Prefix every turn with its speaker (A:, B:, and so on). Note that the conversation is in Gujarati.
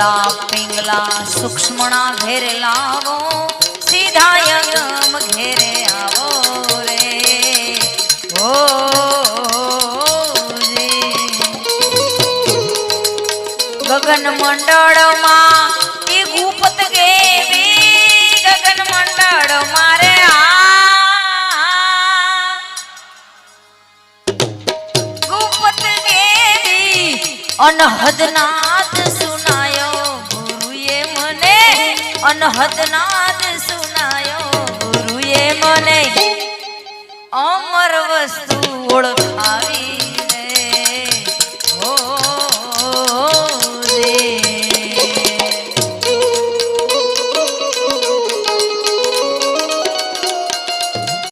A: પિંગલા પિંગલા સૂક્ષ્મણા ઘેરે લાવો સીધા યગમ ઘેરે આવો રે ઓ ગગન મંડળમાં એ ગુપત ગેવી ગગન મંડળ મારે ગુપત ગેવી અનહદનાદ સુનાયો ગુરુએ મને અનહદનાદ સુનાયો ગુરુએ મને અમર વસ્તુ